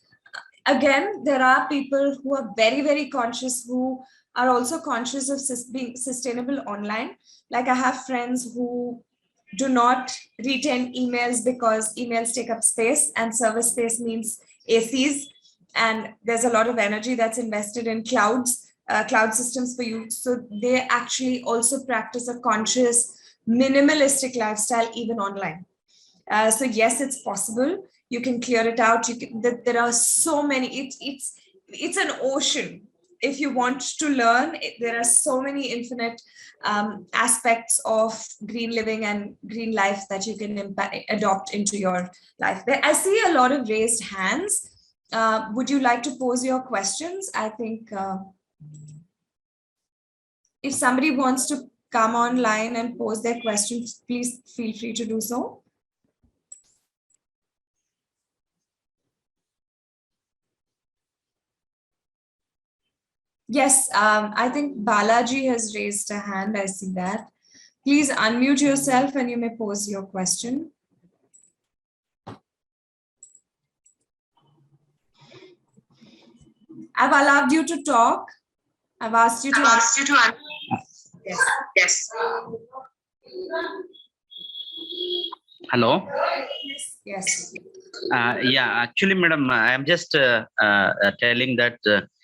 again, there are people who are very, very conscious, who are also conscious of being sustainable online. Like I have friends who do not retain emails because emails take up space, and server space means ACs. And there's a lot of energy that's invested in cloud systems for you. So they actually also practice a conscious, minimalistic lifestyle, even online. So yes, it's possible. You can clear it out. There are so many. It's an ocean. If you want to learn, there are so many infinite aspects of green living and green life that you can adopt into your life. I see a lot of raised hands. Would you like to pose your questions? I think if somebody wants to come online and pose their questions, please feel free to do so. Yes, I think Balaji has raised a hand. I see that. Please unmute yourself and you may pose your question. I've allowed you to talk. I've asked you to. Yes. Hello. Yes. Yeah, actually, madam, I am just telling that.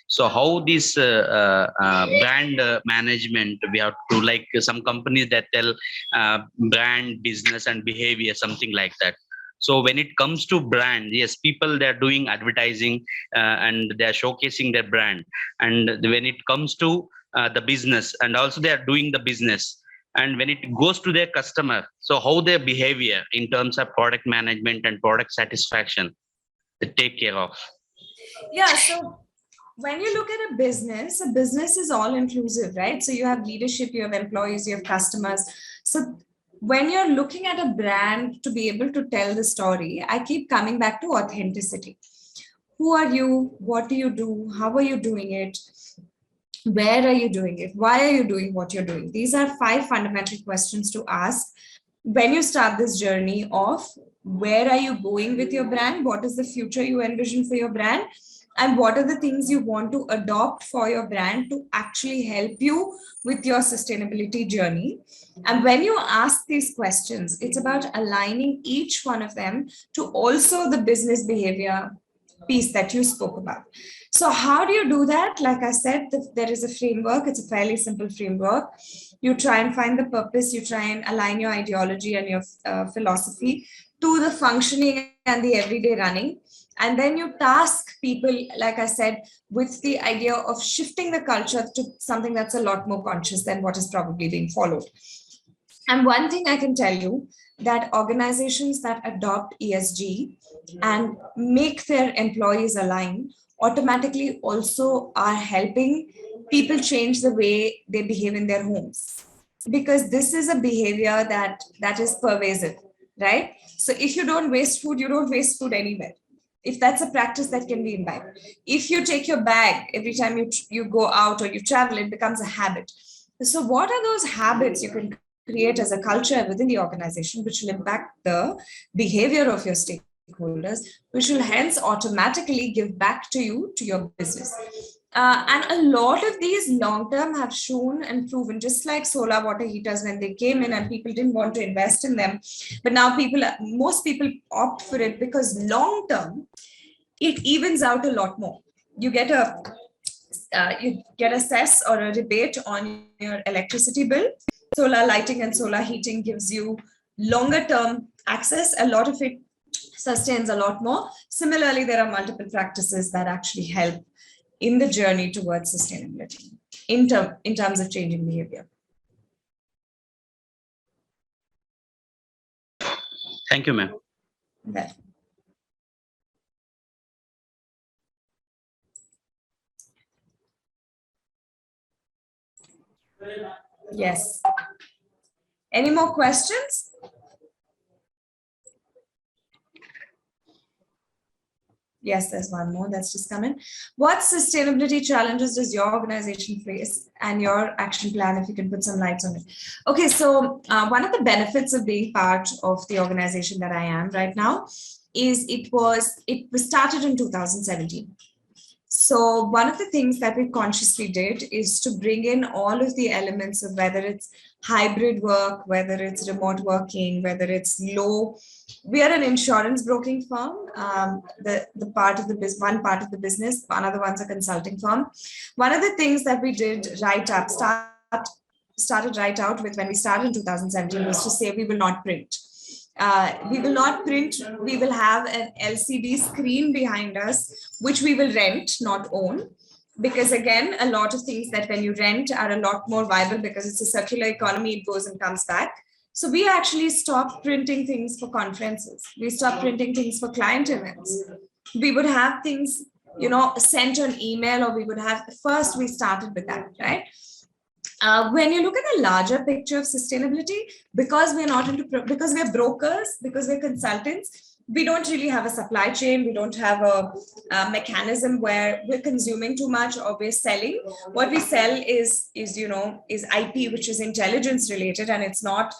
So how this brand management, we have to, like some companies that tell brand, business, and behavior, something like that. So when it comes to brand, yes, people, they're doing advertising and they're showcasing their brand. And when it comes to the business, and also they are doing the business. And when it goes to their customer, so how their behavior in terms of product management and product satisfaction they take care of. Yeah, so when you look at a business is all inclusive, right? So you have leadership, you have employees, you have customers. So when you're looking at a brand to be able to tell the story, I keep coming back to authenticity. Who are you? What do you do? How are you doing it? Where are you doing it? Why are you doing what you're doing? These are 5 fundamental questions to ask when you start this journey of where are you going with your brand? What is the future you envision for your brand? And what are the things you want to adopt for your brand to actually help you with your sustainability journey? And when you ask these questions, it's about aligning each one of them to also the business behavior piece that you spoke about. So how do you do that? Like I said, there is a framework. It's a fairly simple framework. You try and find the purpose. You try and align your ideology and your philosophy to the functioning and the everyday running. And then you task people, like I said, with the idea of shifting the culture to something that's a lot more conscious than what is probably being followed. And one thing I can tell you, that organizations that adopt ESG and make their employees align automatically also are helping people change the way they behave in their homes, because this is a behavior that is pervasive, right? So if you don't waste food, you don't waste food anywhere. If that's a practice that can be imbibed, if you take your bag every time you go out or you travel, it becomes a habit. So what are those habits you can create as a culture within the organization which will impact the behavior of your stakeholders, which will hence automatically give back to you, to your business? And a lot of these long-term have shown and proven, just like solar water heaters when they came in and people didn't want to invest in them. But now most people opt for it because long-term, it evens out a lot more. You get a cess or a rebate on your electricity bill. Solar lighting and solar heating gives you longer term access. A lot of it sustains a lot more. Similarly, there are multiple practices that actually help in the journey towards sustainability in terms of changing behavior. Thank you, ma'am. Okay. Yes. Any more questions? Yes, there's one more that's just come in. What sustainability challenges does your organization face, and your action plan, if you can put some lights on it? Okay, so one of the benefits of being part of the organization that I am right now is it was started in 2017. So one of the things that we consciously did is to bring in all of the elements of whether it's hybrid work, whether it's remote working, whether it's low. We are an insurance broking firm. The part of the business, one part of the business, another one's a consulting firm. One of the things that we did started right out with when we started in 2017 was to say we will not print. We will not print, we will have an LCD screen behind us, which we will rent, not own. Because again, a lot of things that when you rent are a lot more viable because it's a circular economy, it goes and comes back. So we actually stopped printing things for conferences. We stopped printing things for client events. We would have things, sent on email, or we would have, first we started with that, right? When you look at the larger picture of sustainability, because because we're brokers, because we're consultants, we don't really have a supply chain. We don't have a mechanism where we're consuming too much or we're selling. What we sell is IP, which is intelligence related, and it's not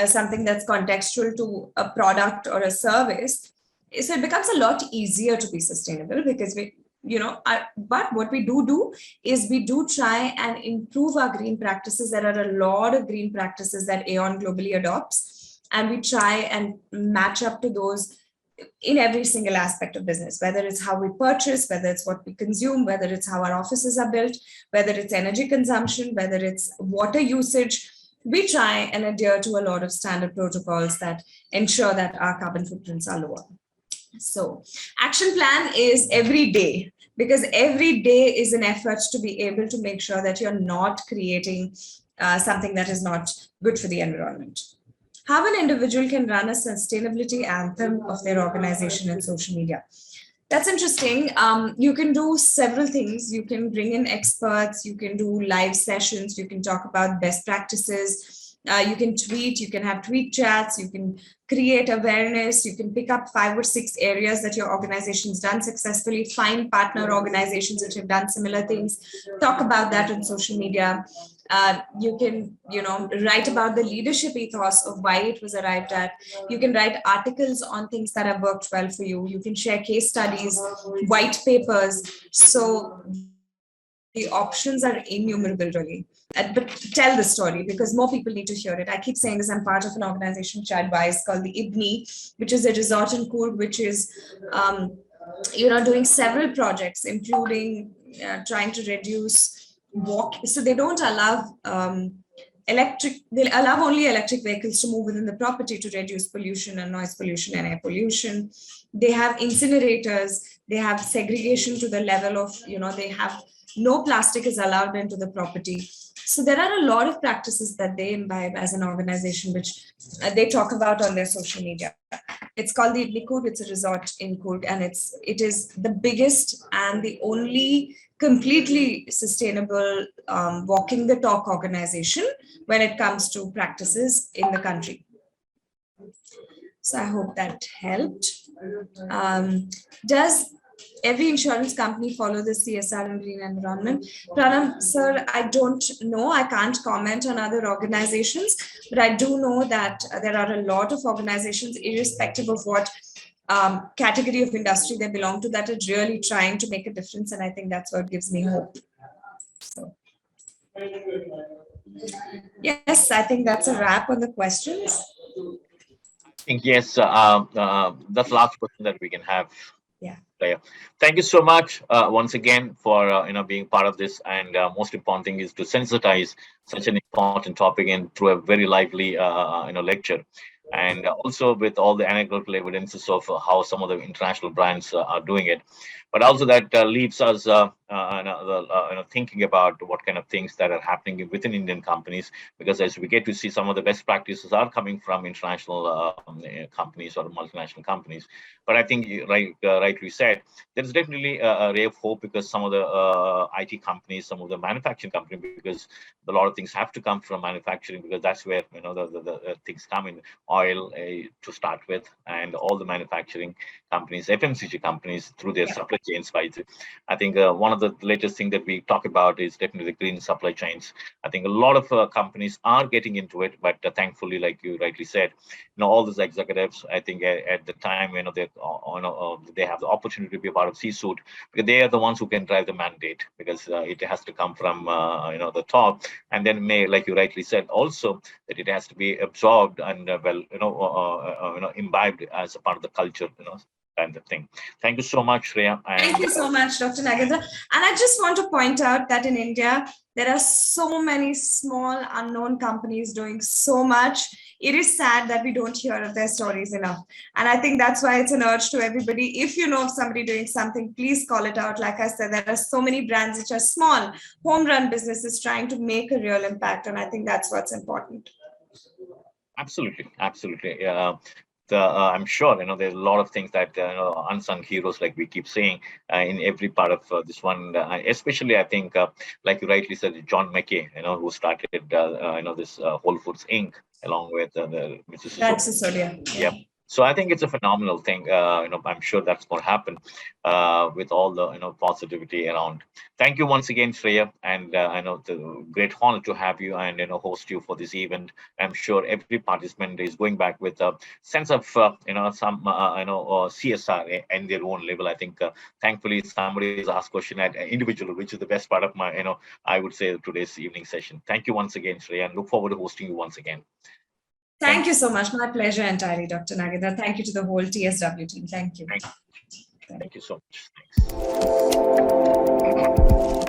something that's contextual to a product or a service. So it becomes a lot easier to be sustainable because but what we do is we do try and improve our green practices. There are a lot of green practices that AON globally adopts, and we try and match up to those in every single aspect of business, whether it's how we purchase, whether it's what we consume, whether it's how our offices are built, whether it's energy consumption, whether it's water usage. We try and adhere to a lot of standard protocols that ensure that our carbon footprints are lower. So action plan is every day, because every day is an effort to be able to make sure that you're not creating something that is not good for the environment. How an individual can run a sustainability anthem of their organization and social media. That's interesting. You can do several things. You can bring in experts, you can do live sessions, you can talk about best practices, you can tweet, you can have tweet chats, you can create awareness, you can pick up 5 or 6 areas that your organization's done successfully, find partner organizations that have done similar things, talk about that on social media. You can, write about the leadership ethos of why it was arrived at. You can write articles on things that have worked well for you. You can share case studies, white papers. So the options are innumerable, really. But tell the story, because more people need to hear it. I keep saying this, I'm part of an organization which I advise called the IBNI, which is a resort in Coorg, which is, doing several projects, including trying to reduce so they don't allow they allow only electric vehicles to move within the property to reduce pollution and noise pollution and air pollution. They have incinerators, they have segregation to the level of, they have no plastic is allowed into the property. So there are a lot of practices that they imbibe as an organization, which they talk about on their social media. It's called the IBNI Coorg. It's a resort in Coorg, and it is the biggest and the only completely sustainable walking the talk organization when it comes to practices in the country. So I hope that helped. Does every insurance company follow the CSR and green environment? Pranam, sir, I don't know. I can't comment on other organizations, but I do know that there are a lot of organizations, irrespective of what category of industry they belong to, that are really trying to make a difference. And I think that's what gives me hope. So, yes, I think that's a wrap on the questions. I think, yes, that's the last question that we can have. Yeah. Thank you so much once again for being part of this, and most important thing is to sensitize such an important topic in through a very lively lecture, and also with all the anecdotal evidences of how some of the international brands are doing it, but also that leaves us thinking about what kind of things that are happening within Indian companies, because as we get to see, some of the best practices are coming from international companies or multinational companies. But I think, rightly said, there is definitely a ray of hope, because some of the IT companies, some of the manufacturing companies, because a lot of things have to come from manufacturing, because that's where the things come in. Oil to start with, and all the manufacturing companies, FMCG companies, through their supply chains. I think one of the latest thing that we talk about is definitely the green supply chains. I think a lot of companies are getting into it, but thankfully, like you rightly said, all those executives, I think at the time, they have the opportunity to be a part of C-suite, because they are the ones who can drive the mandate, because it has to come from the top, and then like you rightly said, also that it has to be absorbed and imbibed as a part of the culture, kind of thing. Thank you so much, Shreya. Thank you so much, Dr. Nagendra. And I just want to point out that in India, there are so many small unknown companies doing so much. It is sad that we don't hear of their stories enough. And I think that's why it's an urge to everybody. If you know of somebody doing something, please call it out. Like I said, there are so many brands which are small, home-run businesses trying to make a real impact. And I think that's what's important. Absolutely. I'm sure there's a lot of things that unsung heroes, like we keep saying, in every part of this one. Especially, I think, like you rightly said, John Mackey, who started this Whole Foods Inc. along with Mrs. That's Sisodia. Yep. So I think it's a phenomenal thing. I'm sure that's going to happen with all the positivity around. Thank you once again, Shreya, and I know it's a great honor to have you and host you for this event. I'm sure every participant is going back with a sense of some CSR in their own level. I think thankfully somebody has asked question at individual, which is the best part of my I would say today's evening session. Thank you once again, Shreya, and look forward to hosting you once again. Thank you so much. My pleasure entirely, Dr. Nagendra. Thank you to the whole TSW team. Thank you. Thank you so much. Thanks.